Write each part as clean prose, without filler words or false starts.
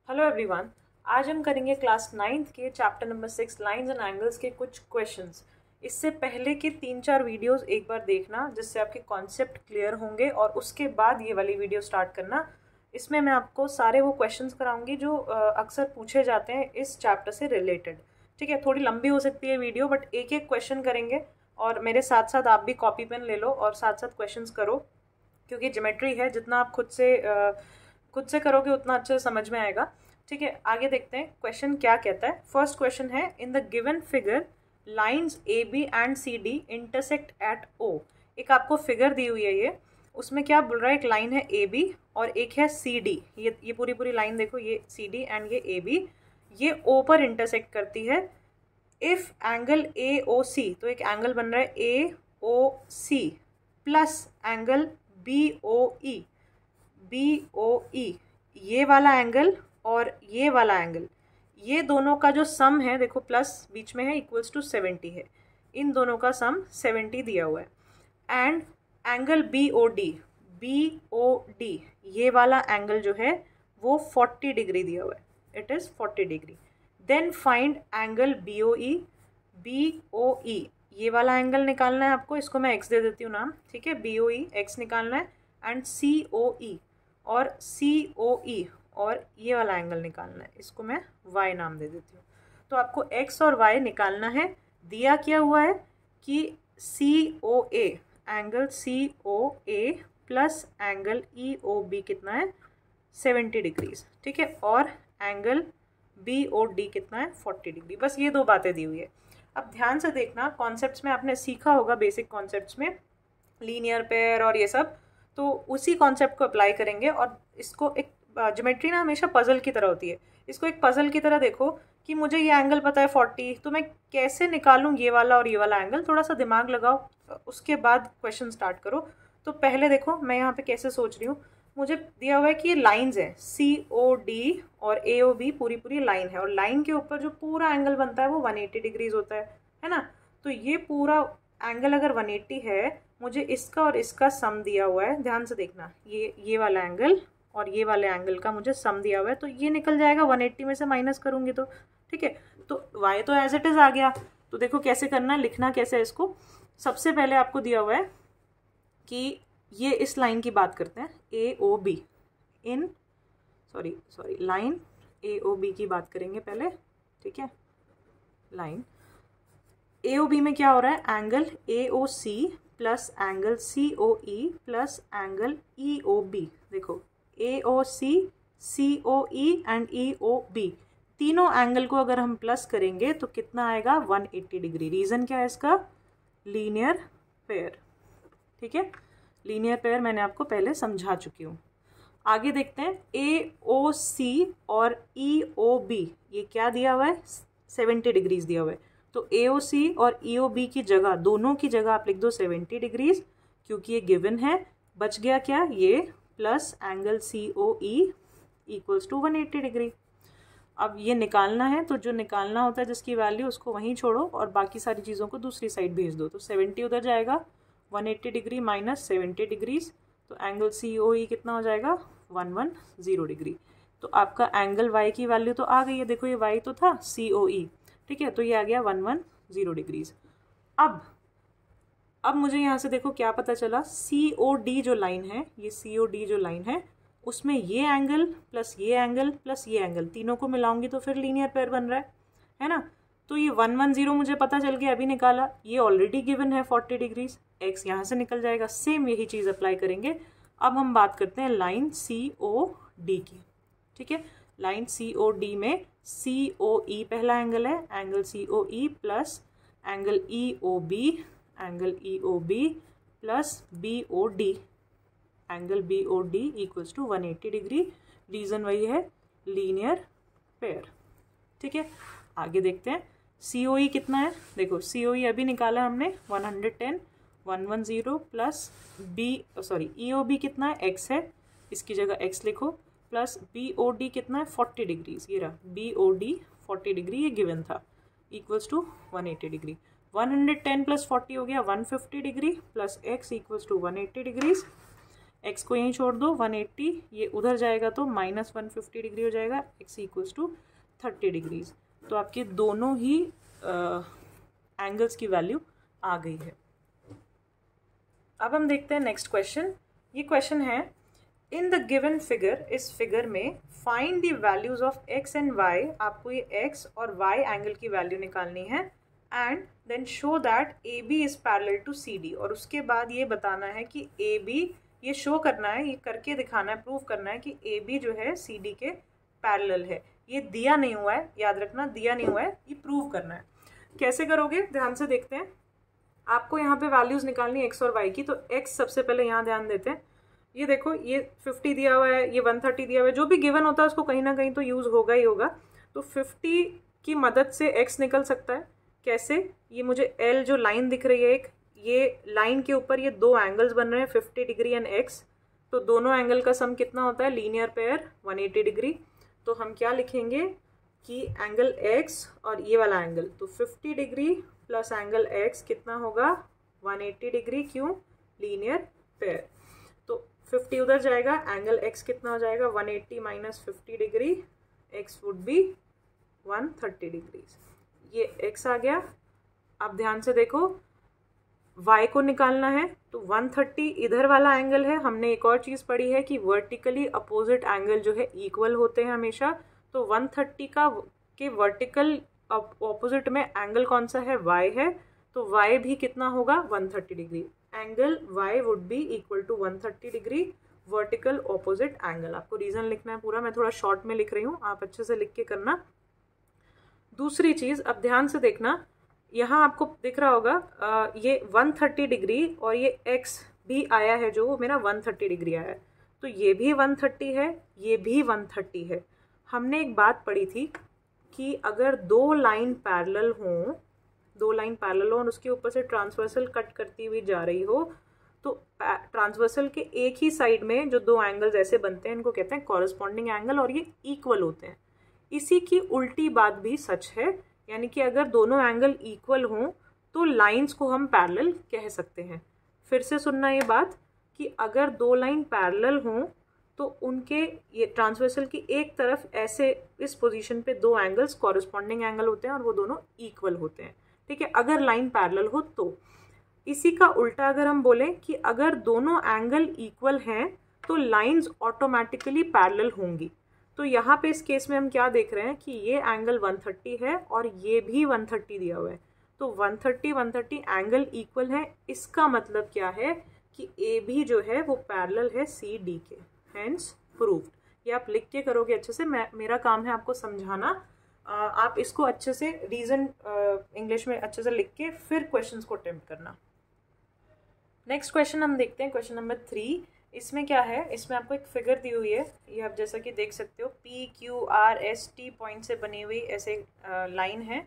Hello everyone. आज हम करेंगे क्लास 9th के chapter number 6 lines and angles के कुछ क्वेश्चंस। इससे पहले के 3-4 वीडियोस एक बार देखना जिससे आपके कॉन्सेप्ट क्लियर होंगे और उसके बाद ये वाली वीडियो स्टार्ट करना। इसमें मैं आपको सारे वो क्वेश्चंस कराऊंगी जो अक्सर पूछे जाते हैं इस चैप्टर से रिलेटेड। ठीक है, थोड़ी लंबी हो सकती है वीडियो बट एक एक क्वेश्चन करेंगे और मेरे साथ साथ आप भी कॉपी पेन ले लो और साथ साथ क्वेश्चंस करो, क्योंकि ज्योमेट्री है, जितना आप खुद से करोगे उतना अच्छे से समझ में आएगा। ठीक है, आगे देखते हैं क्वेश्चन क्या कहता है। फर्स्ट क्वेश्चन है, in the given figure lines A B and C D intersect at O. एक आपको फिगर दी हुई है, ये उसमें क्या बोल रहा है, एक लाइन है ए बी और एक है सी डी। ये पूरी लाइन देखो, ये सी डी एंड ये ए बी, ये ओ पर इंटरसेक्ट करती है। इफ एंगल ए ओ सी, तो एक एंगल बन रहा है A O C plus angle B O E, ये वाला एंगल और ये वाला एंगल, ये दोनों का जो सम है, देखो प्लस बीच में है, इक्वल्स टू 70 है। इन दोनों का सम 70 दिया हुआ है। And angle B O D, ये वाला एंगल जो है वो 40 डिग्री दिया हुआ है, it is 40 degree. Then find angle B O E, ये वाला एंगल निकालना है आपको, इसको मैं एक्स दे देती हूँ नाम। ठीक है, बी ओ ई एक्स निकालना है। एंड सी ओ ई और ये वाला एंगल निकालना है, इसको मैं y नाम दे देती हूँ। तो आपको x और y निकालना है। दिया क्या हुआ है कि COA, angle COA plus angle EOB कितना है, 70 डिग्रीज। ठीक है, और एंगल BOD कितना है, 40 डिग्री। बस ये दो बातें दी हुई है। अब ध्यान से देखना, कॉन्सेप्ट्स में आपने सीखा होगा, बेसिक कॉन्सेप्ट्स में लीनियर पेयर और ये सब, तो उसी कॉन्सेप्ट को अप्लाई करेंगे। और इसको एक ज्योमेट्री ना हमेशा पजल की तरह होती है, इसको एक पजल की तरह देखो कि मुझे ये एंगल पता है 40, तो मैं कैसे निकालूं ये वाला और ये वाला एंगल। थोड़ा सा दिमाग लगाओ, उसके बाद क्वेश्चन स्टार्ट करो। तो पहले देखो मैं यहाँ पे कैसे सोच रही हूँ। मुझे दिया हुआ है कि ये लाइन्स है, COD और AOB पूरी लाइन है, और लाइन के ऊपर जो पूरा एंगल बनता है वो 180 डिग्रीज होता है ना। तो ये पूरा एंगल अगर 180 है, मुझे इसका और इसका सम दिया हुआ है। ध्यान से देखना, ये वाला एंगल और ये वाले एंगल का मुझे सम दिया हुआ है, तो ये निकल जाएगा 180 में से माइनस करूंगी तो। ठीक है, तो y तो एज इट इज आ गया। तो देखो कैसे करना है, लिखना कैसे है इसको। सबसे पहले आपको दिया हुआ है कि ये इस लाइन की बात करते हैं, AOB लाइन AOB की बात करेंगे पहले। ठीक है, लाइन AOB में क्या हो रहा है, angle AOC plus angle COE plus angle EOB। देखो AOC, COE एंड EOB, तीनों एंगल को अगर हम प्लस करेंगे तो कितना आएगा, 180 डिग्री। रीज़न क्या है इसका, लीनियर पेयर। ठीक है, लीनियर पेयर मैंने आपको पहले समझा चुकी हूँ। आगे देखते हैं, AOC और EOB, ये क्या दिया हुआ है, 70 डिग्रीज दिया हुआ है। तो AOC और EOB की जगह, दोनों की जगह आप लिख दो 70 डिग्रीज, क्योंकि ये गिवन है। बच गया क्या, ये plus angle COE equals to 180 degree. अब ये निकालना है, तो जो निकालना होता है जिसकी वैल्यू, उसको वहीं छोड़ो और बाकी सारी चीज़ों को दूसरी साइड भेज दो। तो 70 उधर जाएगा, 180 डिग्री माइनस 70 डिग्रीज, तो एंगल COE कितना हो जाएगा, 110 डिग्री। तो आपका एंगल y की वैल्यू तो आ गई है, देखो ये y तो था COE। ठीक है, तो ये आ गया 110 डिग्रीज। अब मुझे यहाँ से देखो क्या पता चला, COD जो लाइन है, ये COD जो लाइन है, उसमें ये एंगल प्लस ये एंगल प्लस ये एंगल, तीनों को मिलाऊंगी तो फिर लीनियर पेयर बन रहा है ना। तो ये 110 मुझे पता चल गया, अभी निकाला। ये ऑलरेडी गिवन है 40 डिग्रीज, x यहाँ से निकल जाएगा। सेम यही चीज़ अप्लाई करेंगे। अब हम बात करते हैं लाइन COD की। ठीक है, लाइन COD में COE पहला एंगल है, angle COE plus angle EOB plus BOD, angle BOD equals to 180 degree. Reason वही है, लीनियर पेयर। ठीक है, आगे देखते हैं COE कितना है। देखो COE अभी निकाला हमने 110, 110 प्लस EOB कितना है, x है, इसकी जगह x लिखो, प्लस BOD कितना है, 40 डिग्रीज, ये रहा BOD 40 डिग्री, ये गिवन था, इक्वल्स टू 180 डिग्री। 110 प्लस 40 हो गया 150 degree, plus x equals to 180 degrees. x को यहीं छोड़ दो 180, ये उधर जाएगा तो -150 डिग्री हो जाएगा, x इक्वल्स टू 30 डिग्रीज। तो आपके दोनों ही एंगल्स की वैल्यू आ गई है। अब हम देखते हैं नेक्स्ट क्वेश्चन। ये क्वेश्चन है इन द गिवन फिगर, इस फिगर में find the values of x and y, आपको ये x और y एंगल की वैल्यू निकालनी है and then show that AB is parallel to CD, और उसके बाद ये बताना है कि AB, ये शो करना है, ये करके दिखाना है, प्रूव करना है कि AB जो है CD के पैरेलल है। ये दिया नहीं हुआ है, याद रखना दिया नहीं हुआ है, ये प्रूव करना है। कैसे करोगे ध्यान से देखते हैं। आपको यहाँ पे वैल्यूज निकालनी है x और y की, तो x सबसे पहले यहाँ ध्यान देते हैं। ये देखो ये 50 दिया हुआ है, ये 130 दिया हुआ है, जो भी गिवन होता है उसको कहीं ना कहीं तो यूज़ होगा ही होगा। तो 50 की मदद से x निकल सकता है। कैसे? ये मुझे L जो लाइन दिख रही है एक, ये लाइन के ऊपर ये दो एंगल्स बन रहे हैं 50 डिग्री एंड x, तो दोनों एंगल का सम कितना होता है? Linear pair 180 degree. तो हम क्या लिखेंगे कि एंगल x और ये वाला एंगल, तो 50 डिग्री प्लस एंगल x कितना होगा? 180 डिग्री। क्यों? Linear pair. तो 50 उधर जाएगा, एंगल x कितना हो जाएगा? 180 minus 50 degree, x would be 130 degrees. ये x आ गया। अब ध्यान से देखो y को निकालना है, तो 130 इधर वाला एंगल है। हमने एक और चीज़ पढ़ी है कि वर्टिकली अपोजिट एंगल जो है इक्वल होते हैं हमेशा। तो 130 का के वर्टिकल ऑपोजिट में एंगल कौन सा है? y है। तो y भी कितना होगा? 130 degree. Angle y would be equal to 130 degree vertical opposite angle. आपको रीजन लिखना है पूरा, मैं थोड़ा शॉर्ट में लिख रही हूँ, आप अच्छे से लिख के करना। दूसरी चीज़, अब ध्यान से देखना, यहाँ आपको दिख रहा होगा ये 130 डिग्री और ये x भी आया है जो मेरा 130 डिग्री आया है, तो ये भी 130 है, ये भी 130 है। हमने एक बात पढ़ी थी कि अगर दो लाइन पैरेलल हों, और उसके ऊपर से ट्रांसवर्सल कट करती हुई जा रही हो, तो ट्रांसवर्सल के एक ही साइड में जो दो एंगल्स ऐसे बनते हैं, इनको कहते हैं कॉरस्पॉन्डिंग एंगल, और ये इक्वल होते हैं। इसी की उल्टी बात भी सच है, यानी कि अगर दोनों एंगल इक्वल हों तो लाइंस को हम पैरेलल कह सकते हैं। फिर से सुनना ये बात कि अगर दो लाइन पैरेलल हों तो उनके ये ट्रांसवर्सल की एक तरफ ऐसे इस पोजीशन पे दो एंगल्स कॉरस्पॉन्डिंग एंगल होते हैं और वो दोनों इक्वल होते हैं। ठीक है, अगर लाइन पैरेलल हो तो। इसी का उल्टा अगर हम बोलें कि अगर दोनों एंगल इक्वल हैं तो लाइंस ऑटोमेटिकली पैरेलल होंगी। तो यहाँ पे इस केस में हम क्या देख रहे हैं कि ये एंगल 130 है और ये भी 130 दिया हुआ है, तो 130 एंगल इक्वल है। इसका मतलब क्या है कि ए भी जो है वो पैरेलल है सी डी के, हेंस प्रूव्ड। ये आप लिख के करोगे अच्छे से, मेरा काम है आपको समझाना। आप इसको अच्छे से रीजन इंग्लिश में अच्छे से लिख के फिर क्वेश्चंस को अटेम्प्ट करना। नेक्स्ट क्वेश्चन हम देखते हैं, क्वेश्चन नंबर 3। इसमें क्या है, इसमें आपको एक फिगर दी हुई है, ये आप जैसा कि देख सकते हो PQRST पॉइंट से बनी हुई ऐसे लाइन है,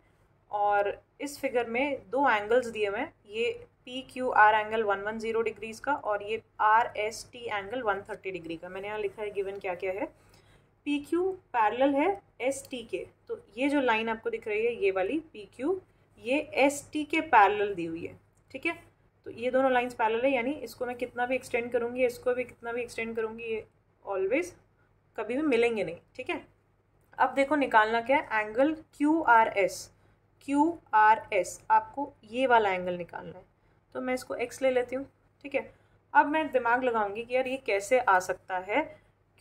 और इस फिगर में दो एंगल्स दिए हुए हैं, ये PQR एंगल 110 डिग्रीज का और ये RST एंगल 130 डिग्री का। मैंने यहाँ लिखा है गिवन क्या क्या है। PQ पैरेलल है ST के, तो ये जो लाइन आपको दिख रही है ये वाली PQ, ये ST के पैरेलल दी हुई है। ठीक है, तो ये दोनों लाइंस पैरेलल है, यानी इसको मैं कितना भी एक्सटेंड करूँगी, इसको भी कितना भी एक्सटेंड करूँगी, ये ऑलवेज कभी भी मिलेंगे नहीं। ठीक है, अब देखो निकालना क्या है, एंगल QRS आपको ये वाला एंगल निकालना है। तो मैं इसको x ले लेती हूँ। ठीक है, अब मैं दिमाग लगाऊंगी कि यार ये कैसे आ सकता है,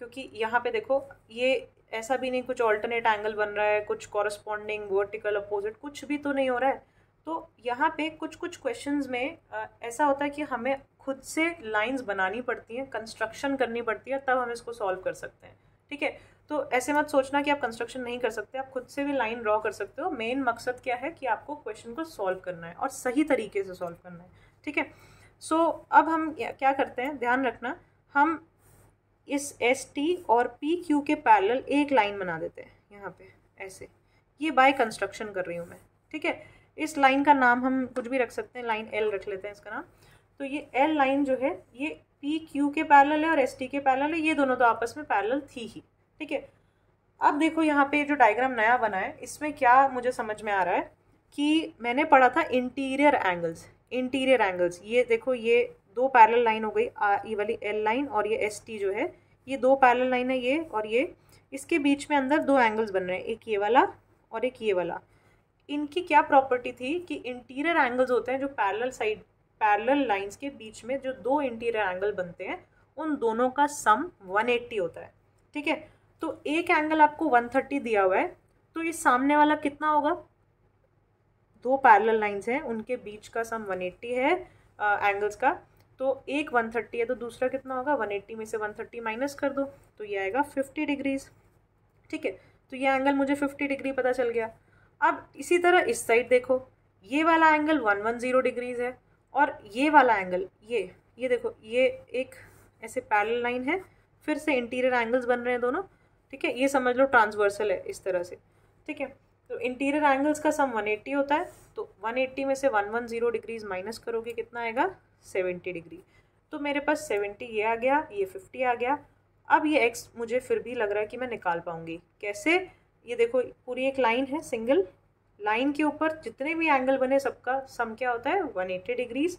क्योंकि यहाँ पे देखो ये ऐसा भी नहीं कुछ ऑल्टरनेट एंगल बन रहा है, कुछ कॉरस्पॉन्डिंग वर्टिकल अपोजिट कुछ भी तो नहीं हो रहा है। तो यहाँ पे कुछ क्वेश्चंस में ऐसा होता है कि हमें खुद से लाइंस बनानी पड़ती हैं, कंस्ट्रक्शन करनी पड़ती है, तब हम इसको सॉल्व कर सकते हैं। ठीक है, तो ऐसे मत सोचना कि आप कंस्ट्रक्शन नहीं कर सकते, आप खुद से भी लाइन ड्रॉ कर सकते हो। मेन मकसद क्या है कि आपको क्वेश्चन को सॉल्व करना है और सही तरीके से सॉल्व करना है। ठीक है, सो अब हम क्या करते हैं, ध्यान रखना, हम इस ST और PQ के पैरेलल एक लाइन बना देते हैं यहाँ पे ऐसे। ये बाय कंस्ट्रक्शन कर रही हूँ मैं। ठीक है, इस लाइन का नाम हम कुछ भी रख सकते हैं, लाइन L रख लेते हैं इसका नाम। तो ये L लाइन जो है ये PQ के पैरेलल है और ST के पैरेलल है, ये दोनों तो आपस में पैरेलल थी ही। ठीक है, अब देखो यहाँ पे जो डायग्राम नया बना है, इसमें क्या मुझे समझ में आ रहा है कि मैंने पढ़ा था इंटीरियर एंगल्स। ये देखो ये दो पैरेलल लाइन हो गई, ये वाली एल लाइन और ये एस टी जो है, ये दो पैरेलल लाइन है ये और ये, इसके बीच में अंदर दो एंगल्स बन रहे हैं, एक ये वाला और एक ये वाला। इनकी क्या प्रॉपर्टी थी कि इंटीरियर एंगल्स होते हैं जो पैरेलल लाइंस के बीच में जो दो इंटीरियर एंगल बनते हैं उन दोनों का सम 180 होता है। ठीक है, तो एक एंगल आपको 130 दिया हुआ है, तो ये सामने वाला कितना होगा, दो पैरेलल लाइंस हैं उनके बीच का सम 180 है एंगल्स का, तो एक 130 है तो दूसरा कितना होगा, 180 में से 130 माइनस कर दो तो ये आएगा 50 डिग्रीज। ठीक है, तो ये एंगल मुझे 50 डिग्री पता चल गया। अब इसी तरह इस साइड देखो, ये वाला एंगल 110 डिग्रीज है और ये वाला एंगल ये देखो, ये एक ऐसे पैरेलल लाइन है, फिर से इंटीरियर एंगल्स बन रहे हैं दोनों। ठीक है, ये समझ लो ट्रांसवर्सल है इस तरह से। ठीक है, तो इंटीरियर एंगल्स का सम 180 होता है, तो 180 में से 110 डिग्रीज माइनस करोगे कितना आएगा, 70 डिग्री। तो मेरे पास 70 ये आ गया, ये 50 आ गया। अब ये x मुझे फिर भी लग रहा है कि मैं निकाल पाऊंगी। कैसे, ये देखो पूरी एक लाइन है, सिंगल लाइन के ऊपर जितने भी एंगल बने सबका सम क्या होता है, 180 डिग्रीज।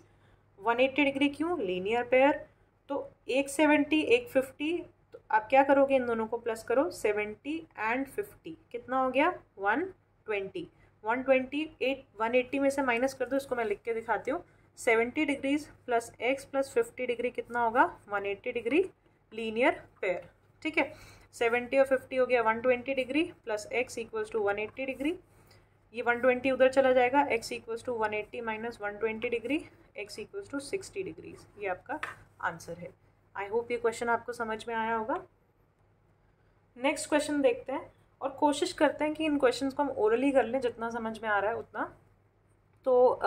180 डिग्री क्यों, लीनियर पेयर, तो एक 70 एक 50, तो आप क्या करोगे, इन दोनों को प्लस करो, 70 एंड 50 कितना हो गया, 120। 180 में से माइनस कर दो, इसको मैं लिख के दिखाती हूँ। 70 degrees plus x plus 50 degree कितना होगा, 180 डिग्री, लीनियर पेयर। ठीक है, 70 और 50 हो गया 120 degree plus x equals to 180 degree, ये 120 उधर चला जाएगा, x equals to 180 minus 120 degree, x equals to 60 degrees. ये आपका आंसर है। आई होप ये क्वेश्चन आपको समझ में आया होगा। नेक्स्ट क्वेश्चन देखते हैं और कोशिश करते हैं कि इन क्वेश्चंस को हम ओरली कर लें, जितना समझ में आ रहा है उतना। तो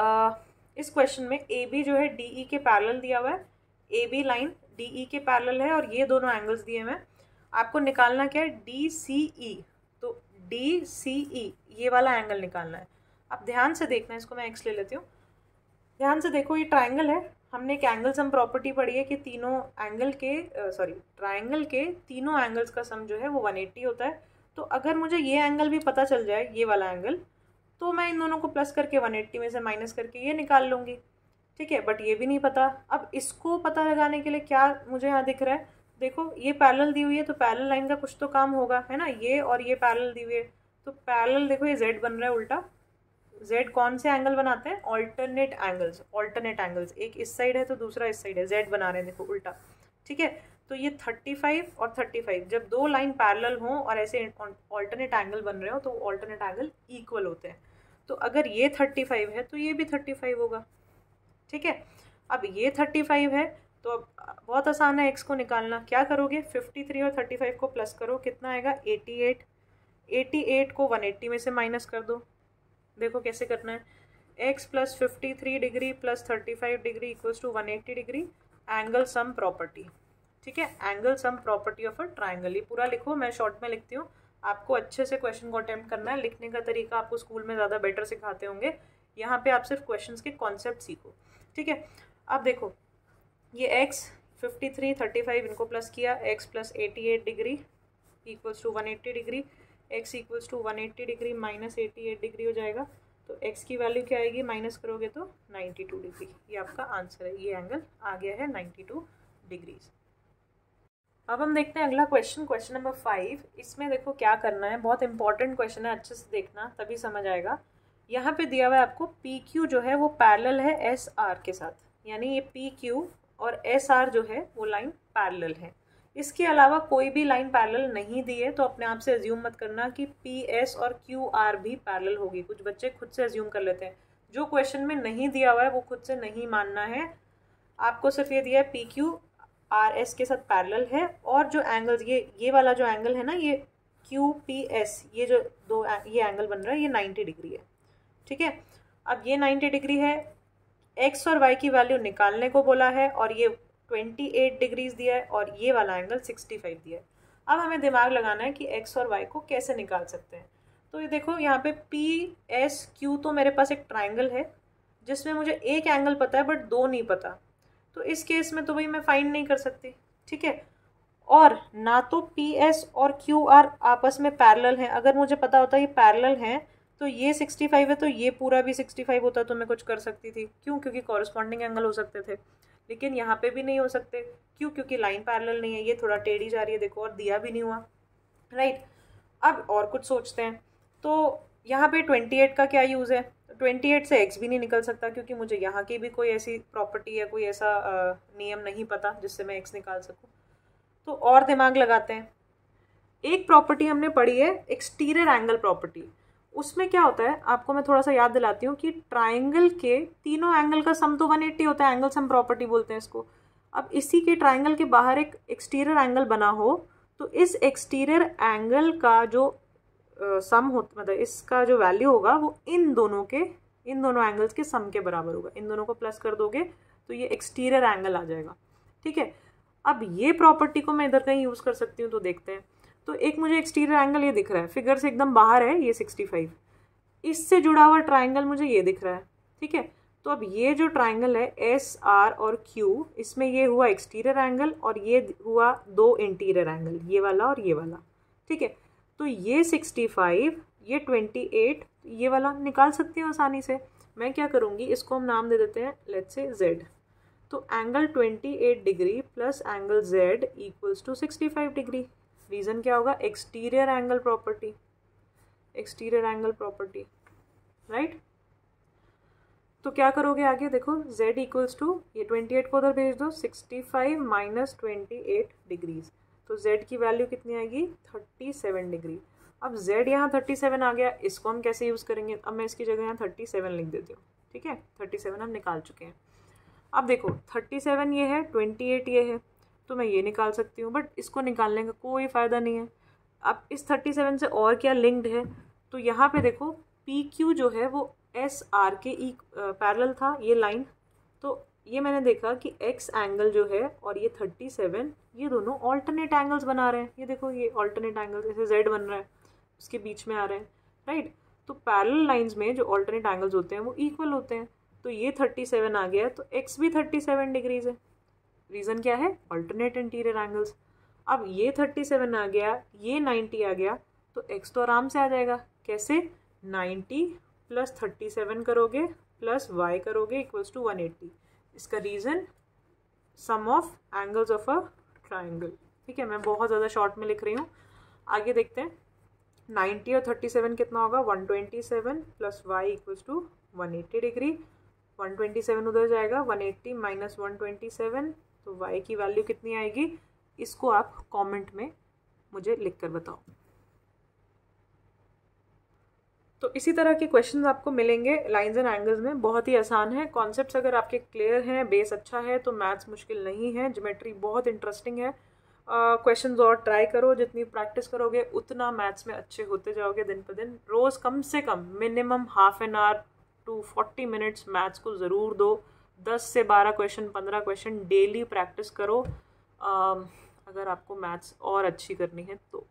इस क्वेश्चन में ए बी जो है डी ई के पैरेलल दिया हुआ है, A B line D E के पैरेलल है और ये दोनों एंगल्स दिए हुए हैं। आपको निकालना क्या है, डी सी ई। तो डी सी ई ये वाला एंगल निकालना है। अब ध्यान से देखना है, इसको मैं एक्स ले लेती हूँ। ध्यान से देखो, ये ट्राइंगल है, हमने एक एंगल सम प्रॉपर्टी पढ़ी है कि तीनों एंगल के ट्राइंगल के तीनों एंगल्स का सम जो है वो 180 होता है। तो अगर मुझे ये एंगल भी पता चल जाए, ये वाला एंगल, तो मैं इन दोनों को प्लस करके 180 में से माइनस करके ये निकाल लूँगी। ठीक है, बट ये भी नहीं पता। अब इसको पता लगाने के लिए क्या मुझे यहाँ दिख रहा है, देखो ये पैरेलल दी हुई है तो पैरेलल लाइन का कुछ तो काम होगा, है ना, ये और ये पैरेलल दी हुई है तो पैरेलल, देखो ये z बन रहा है उल्टा। z कौन से एंगल बनाते हैं, ऑल्टरनेट एंगल्स, एक इस साइड है तो दूसरा इस साइड है, z बना रहे हैं देखो उल्टा। ठीक है, तो ये 35 और 35, जब दो लाइन पैरेलल हों और ऐसे ऑल्टरनेट एंगल बन रहे हो तो ऑल्टरनेट एंगल इक्वल होते हैं। तो अगर ये 35 है तो ये भी 35 होगा। ठीक है, अब ये 35 है तो अब बहुत आसान है x को निकालना। क्या करोगे, 53 और 35 को प्लस करो, कितना आएगा, 88। 88 को 180 में से माइनस कर दो, देखो कैसे करना है, x plus 53 degree plus 35 degree equals to 180 degree, angle sum property. ठीक है, angle sum property of a triangle. ये पूरा लिखो, मैं शॉर्ट में लिखती हूँ, आपको अच्छे से क्वेश्चन को अटेम्प्ट करना है। लिखने का तरीका आपको स्कूल में ज़्यादा बेटर सिखाते होंगे, यहाँ पे आप सिर्फ क्वेश्चंस के कॉन्सेप्ट सीखो। ठीक है, अब देखो ये x 53 35 इनको प्लस किया, x plus 88 degree equals to 180 degree, x equals to 180 degree minus 88 degree हो जाएगा। तो x की वैल्यू क्या आएगी, माइनस करोगे तो 92 डिग्री। ये आपका आंसर है, ये एंगल आ गया है 92 डिग्रीज। अब हम देखते हैं अगला क्वेश्चन, क्वेश्चन नंबर 5। इसमें देखो क्या करना है, बहुत इंपॉर्टेंट क्वेश्चन है, अच्छे से देखना तभी समझ आएगा। यहाँ पे दिया हुआ है आपको PQ जो है वो पैरेलल है SR के साथ, यानी ये PQ और SR जो है वो लाइन पैरेलल है। इसके अलावा कोई भी लाइन पैरेलल नहीं दी है, तो अपने आप से अज्यूम मत करना कि PS और QR भी पैरेलल होगी। कुछ बच्चे खुद से अज्यूम कर लेते हैं, जो क्वेश्चन में नहीं दिया हुआ है वो खुद से नहीं मानना है। आपको सिर्फ ये दिया है PQ RS के साथ पैरेलल है, और जो एंगल्स ये वाला जो एंगल है ना, ये QPS, ये जो ये एंगल बन रहा है ये 90 डिग्री है। ठीक है, अब ये 90 डिग्री है, x और y की वैल्यू निकालने को बोला है, और ये 28 डिग्रीज दिया है और ये वाला एंगल 65 दिया है। अब हमें दिमाग लगाना है कि x और y को कैसे निकाल सकते हैं। तो ये देखो यहाँ पे PSQ, तो मेरे पास एक ट्राइंगल है जिसमें मुझे एक एंगल पता है बट दो नहीं पता, तो इस केस में तो भाई मैं फाइंड नहीं कर सकती। ठीक है, और ना तो PS और QR आपस में पैरेलल हैं। अगर मुझे पता होता ये पैरेलल हैं तो ये 65 है तो ये पूरा भी 65 होता तो मैं कुछ कर सकती थी, क्यों, क्योंकि कॉरस्पॉन्डिंग एंगल हो सकते थे। लेकिन यहाँ पे भी नहीं हो सकते। क्यों? क्योंकि लाइन पैरेलल नहीं है, ये थोड़ा टेढ़ी जा रही है देखो, और दिया भी नहीं हुआ, राइट। अब और कुछ सोचते हैं। तो यहाँ पे 28 का क्या यूज़ है? 28 से x भी नहीं निकल सकता, क्योंकि मुझे यहाँ की भी कोई ऐसी प्रॉपर्टी या कोई ऐसा नियम नहीं पता जिससे मैं x निकाल सकूँ। तो और दिमाग लगाते हैं। एक प्रॉपर्टी हमने पढ़ी है एक्सटीरियर एंगल प्रॉपर्टी। उसमें क्या होता है, आपको मैं थोड़ा सा याद दिलाती हूँ कि ट्राइंगल के तीनों एंगल का सम तो 180 होता है, एंगल सम प्रॉपर्टी बोलते हैं इसको। अब इसी के ट्राइंगल के बाहर एक एक्सटीरियर एंगल बना हो, तो इस एक्सटीरियर एंगल का जो सम होता, मतलब इसका जो वैल्यू होगा वो इन दोनों एंगल्स के सम के बराबर होगा। इन दोनों को प्लस कर दोगे तो ये एक्सटीरियर एंगल आ जाएगा, ठीक है। अब ये प्रॉपर्टी को मैं इधर कहीं यूज़ कर सकती हूँ, तो देखते हैं। तो एक मुझे एक्सटीरियर एंगल ये दिख रहा है, फिगर से एकदम बाहर है, ये 65। इससे जुड़ा हुआ ट्राइंगल मुझे ये दिख रहा है, ठीक है। तो अब ये जो ट्राइंगल है एस आर और क्यू, इसमें ये हुआ एक्सटीरियर एंगल और ये हुआ दो इंटीरियर एंगल, ये वाला और ये वाला, ठीक है। तो ये 65, ये 28, ये वाला निकाल सकती हूँ आसानी से। मैं क्या करूँगी, इसको हम नाम दे देते हैं लेट्स से Z। तो angle 28 degree plus angle Z equals to 65 degree. Reason क्या होगा? Exterior angle property, exterior angle property, right. तो क्या करोगे आगे, देखो Z इक्वल्स टू, ये 28 को उधर भेज दो, 65 माइनस 28 डिग्रीज। तो Z की वैल्यू कितनी आएगी? 37 डिग्री। अब Z यहाँ 37 आ गया, इसको हम कैसे यूज़ करेंगे? अब मैं इसकी जगह यहाँ 37 लिख देती हूँ, ठीक है। 37 हम निकाल चुके हैं। अब देखो 37 ये है, 28 ये है, तो मैं ये निकाल सकती हूँ, बट इसको निकालने का कोई फ़ायदा नहीं है। अब इस 37 से और क्या लिंक्ड है? तो यहाँ पे देखो PQ जो है वो SR के पैरेलल था, ये लाइन। तो ये मैंने देखा कि X एंगल जो है और ये 37, ये दोनों ऑल्टरनेट एंगल्स बना रहे हैं। ये देखो ये ऑल्टरनेट एंगल, जैसे Z बन रहा है उसके बीच में आ रहे हैं, राइट। तो पैरेलल लाइंस में जो ऑल्टरनेट एंगल्स होते हैं वो इक्वल होते हैं। तो ये 37 आ गया, तो X भी 37 डिग्रीज है। रीज़न क्या है? Alternate interior angles. अब ये 37 आ गया, ये 90 आ गया, तो X तो आराम से आ जाएगा। कैसे? 90 प्लस 37 करोगे प्लस Y करोगे इक्वल्स टू 180। इसका reason sum of angles of a triangle, ठीक है। मैं बहुत ज़्यादा शॉर्ट में लिख रही हूँ। आगे देखते हैं, 90 और 37 कितना होगा? 127 plus Y equals to 180 degree. 127 उधर जाएगा, 180 माइनस 127, तो Y की वैल्यू कितनी आएगी? इसको आप कमेंट में मुझे लिख कर बताओ। तो इसी तरह के क्वेश्चंस आपको मिलेंगे लाइंस एंड एंगल्स में, बहुत ही आसान है। कॉन्सेप्ट्स अगर आपके क्लियर हैं, बेस अच्छा है, तो मैथ्स मुश्किल नहीं है। ज्योमेट्री बहुत इंटरेस्टिंग है। क्वेश्चंस और ट्राई करो, जितनी प्रैक्टिस करोगे उतना मैथ्स में अच्छे होते जाओगे दिन पर दिन। रोज़ कम से कम minimum half an hour to 40 minutes maths को ज़रूर दो। 10 से 12 क्वेश्चन, 15 क्वेश्चन डेली प्रैक्टिस करो अगर आपको मैथ्स और अच्छी करनी है तो।